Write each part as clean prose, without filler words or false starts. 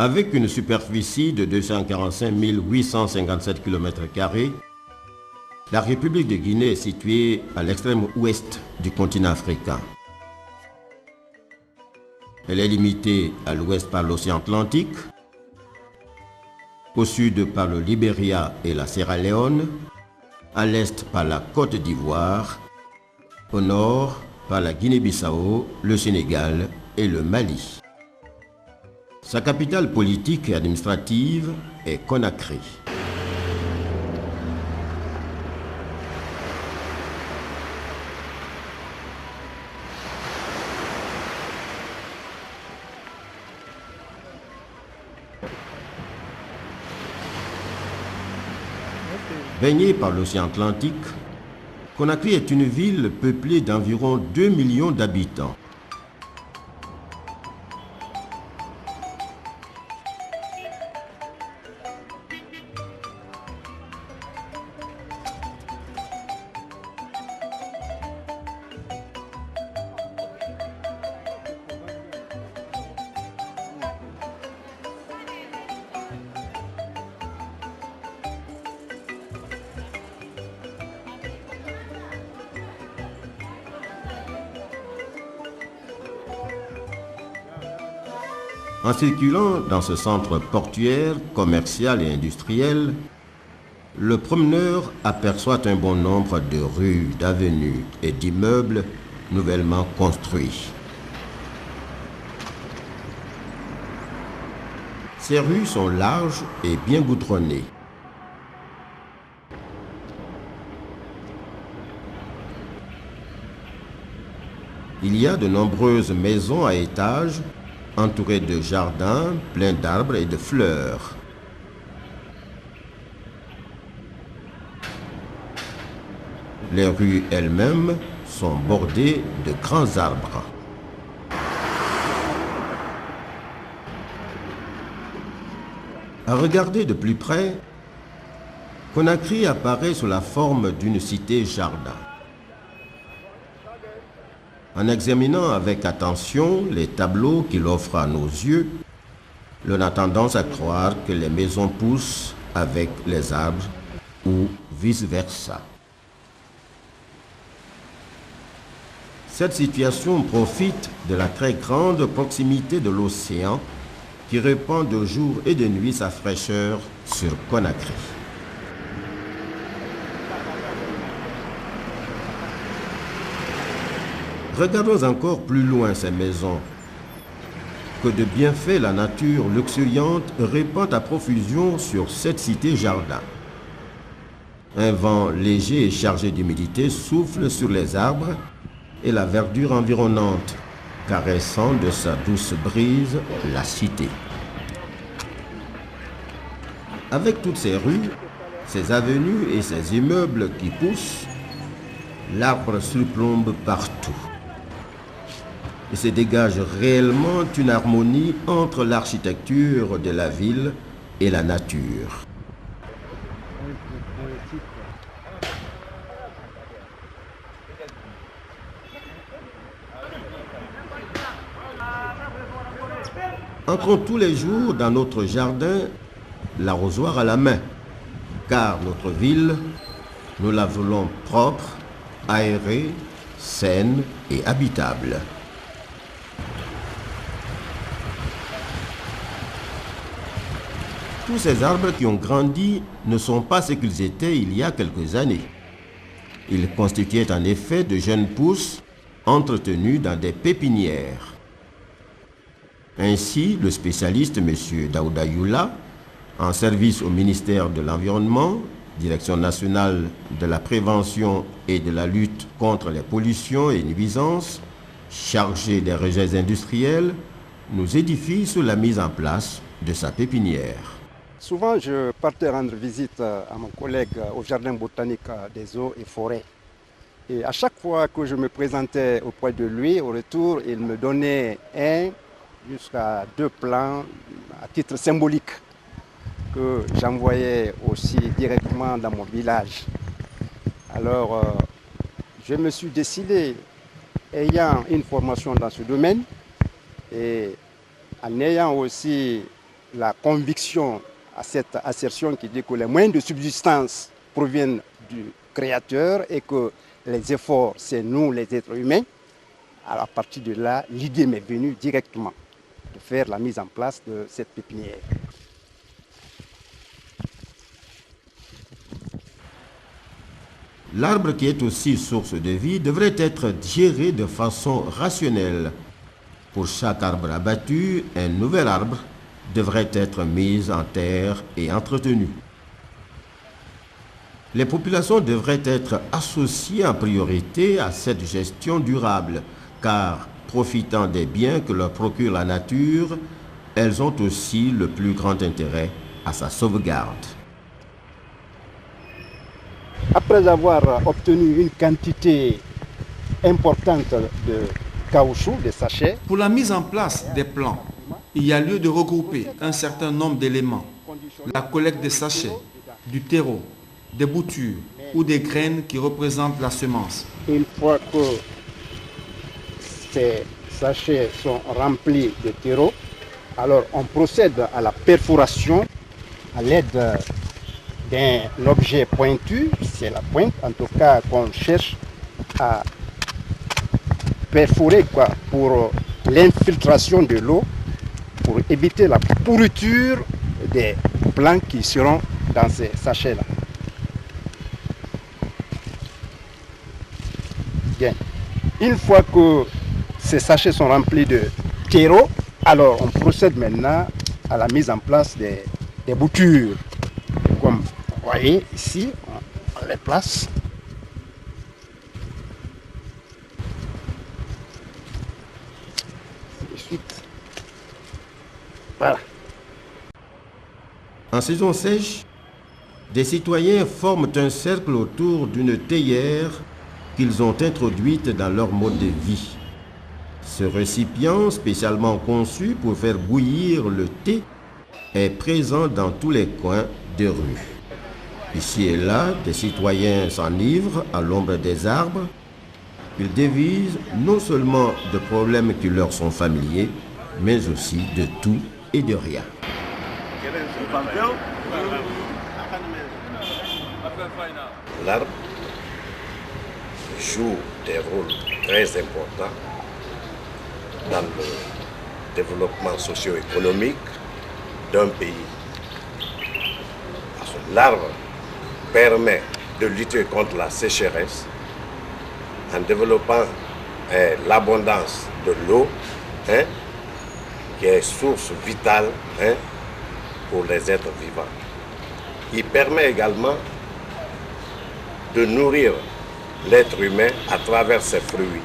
Avec une superficie de 245 857 km², la République de Guinée est située à l'extrême ouest du continent africain. Elle est limitée à l'ouest par l'océan Atlantique, au sud par le Libéria et la Sierra Leone, à l'est par la Côte d'Ivoire, au nord par la Guinée-Bissau, le Sénégal et le Mali. Sa capitale politique et administrative est Conakry. Baignée par l'océan Atlantique, Conakry est une ville peuplée d'environ 2 millions d'habitants. En circulant dans ce centre portuaire, commercial et industriel, le promeneur aperçoit un bon nombre de rues, d'avenues et d'immeubles nouvellement construits. Ces rues sont larges et bien goudronnées. Il y a de nombreuses maisons à étages entourées de jardins pleins d'arbres et de fleurs. Les rues elles-mêmes sont bordées de grands arbres. À regarder de plus près, Conakry apparaît sous la forme d'une cité-jardin. En examinant avec attention les tableaux qu'il offre à nos yeux, l'on a tendance à croire que les maisons poussent avec les arbres ou vice-versa. Cette situation profite de la très grande proximité de l'océan qui répand de jour et de nuit sa fraîcheur sur Conakry. Regardons encore plus loin ces maisons. Que de bienfaits la nature luxuriante répand à profusion sur cette cité-jardin. Un vent léger et chargé d'humidité souffle sur les arbres et la verdure environnante, caressant de sa douce brise la cité. Avec toutes ces rues, ces avenues et ces immeubles qui poussent, l'arbre surplombe partout. Et se dégage réellement une harmonie entre l'architecture de la ville et la nature. Entrons tous les jours dans notre jardin, l'arrosoir à la main, car notre ville, nous la voulons propre, aérée, saine et habitable. Tous ces arbres qui ont grandi ne sont pas ce qu'ils étaient il y a quelques années. Ils constituaient en effet de jeunes pousses entretenues dans des pépinières. Ainsi, le spécialiste M. Daouda Youla, en service au ministère de l'Environnement, Direction nationale de la prévention et de la lutte contre les pollutions et nuisances, chargé des rejets industriels, nous édifie sur la mise en place de sa pépinière. Souvent, je partais rendre visite à mon collègue au jardin botanique des eaux et forêts. Et à chaque fois que je me présentais auprès de lui, au retour, il me donnait 1 jusqu'à 2 plants à titre symbolique que j'envoyais aussi directement dans mon village. Alors, je me suis décidé, ayant une formation dans ce domaine et en ayant aussi la conviction à cette assertion qui dit que les moyens de subsistance proviennent du Créateur et que les efforts, c'est nous les êtres humains. Alors, à partir de là, l'idée m'est venue directement de faire la mise en place de cette pépinière. L'arbre qui est aussi source de vie devrait être géré de façon rationnelle. Pour chaque arbre abattu, un nouvel arbre devrait être mis en terre et entretenu. Les populations devraient être associées en priorité à cette gestion durable, car profitant des biens que leur procure la nature, elles ont aussi le plus grand intérêt à sa sauvegarde. Après avoir obtenu une quantité importante de caoutchouc, de sachets, Pour la mise en place des plans, il y a lieu de regrouper un certain nombre d'éléments. La collecte des sachets, du terreau, des boutures ou des graines qui représentent la semence. une fois que ces sachets sont remplis de terreau, alors on procède à la perforation à l'aide d'un objet pointu, c'est la pointe en tout cas qu'on cherche à perforer pour l'infiltration de l'eau, pour éviter la pourriture des plants qui seront dans ces sachets-là. Bien. Une fois que ces sachets sont remplis de terreau, alors on procède maintenant à la mise en place des boutures. Comme vous voyez ici, on les place. Et ensuite, voilà. En saison sèche, des citoyens forment un cercle autour d'une théière qu'ils ont introduite dans leur mode de vie. Ce récipient, spécialement conçu pour faire bouillir le thé, est présent dans tous les coins de rue. Ici et là, des citoyens s'enivrent à l'ombre des arbres. Ils dévisent non seulement de problèmes qui leur sont familiers, mais aussi de tout et de rien. L'arbre joue des rôles très importants dans le développement socio-économique d'un pays. Parce que l'arbre permet de lutter contre la sécheresse en développant l'abondance de l'eau, qui est source vitale pour les êtres vivants. Il permet également de nourrir l'être humain à travers ses fruits,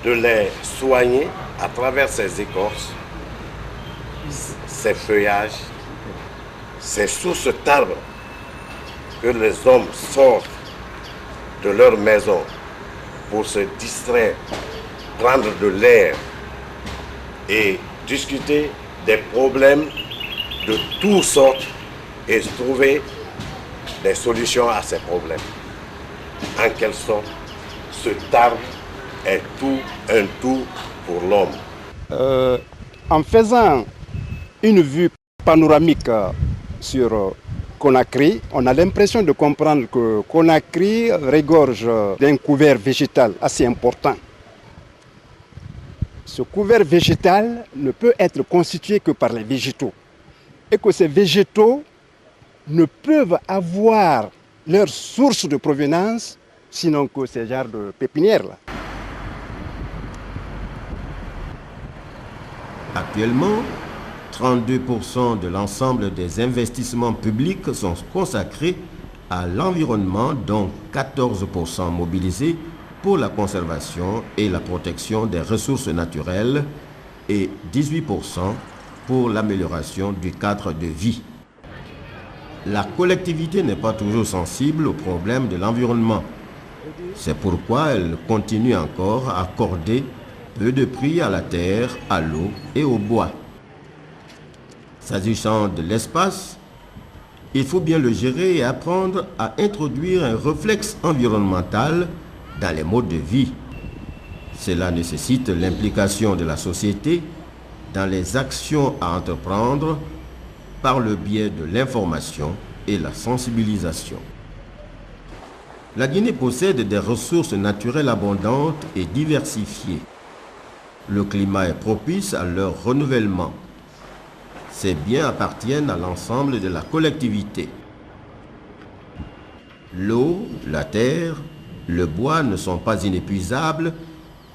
de les soigner à travers ses écorces, ses feuillages. C'est sous cet arbre que les hommes sortent de leur maison pour se distraire, prendre de l'air et discuter des problèmes de toutes sortes et trouver des solutions à ces problèmes. En quelque sorte, cet arbre est un tout pour l'homme. En faisant une vue panoramique sur Conakry, on a l'impression de comprendre que Conakry regorge d'un couvert végétal assez important. Ce couvert végétal ne peut être constitué que par les végétaux. Et que ces végétaux ne peuvent avoir leur source de provenance sinon que ces genres de pépinières-là. Actuellement, 32% de l'ensemble des investissements publics sont consacrés à l'environnement, dont 14% mobilisés pour la conservation et la protection des ressources naturelles et 18% pour l'amélioration du cadre de vie. La collectivité n'est pas toujours sensible aux problèmes de l'environnement. C'est pourquoi elle continue encore à accorder peu de prix à la terre, à l'eau et au bois. S'agissant de l'espace, il faut bien le gérer et apprendre à introduire un réflexe environnemental dans les modes de vie. Cela nécessite l'implication de la société, dans les actions à entreprendre par le biais de l'information et la sensibilisation. La Guinée possède des ressources naturelles abondantes et diversifiées. Le climat est propice à leur renouvellement. Ces biens appartiennent à l'ensemble de la collectivité. L'eau, la terre, le bois ne sont pas inépuisables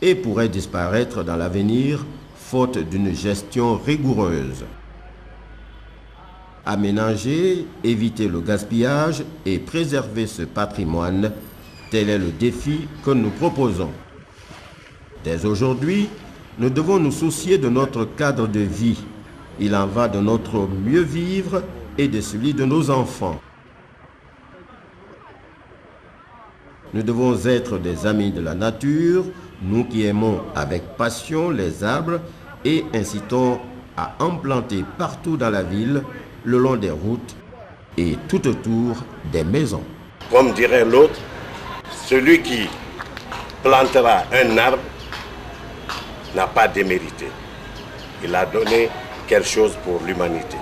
et pourraient disparaître dans l'avenir faute d'une gestion rigoureuse. Aménager, éviter le gaspillage et préserver ce patrimoine, tel est le défi que nous proposons. Dès aujourd'hui, nous devons nous soucier de notre cadre de vie. Il en va de notre mieux vivre et de celui de nos enfants. Nous devons être des amis de la nature, nous qui aimons avec passion les arbres et incitons à en planter partout dans la ville, le long des routes et tout autour des maisons. Comme dirait l'autre, celui qui plantera un arbre n'a pas démérité. Il a donné quelque chose pour l'humanité.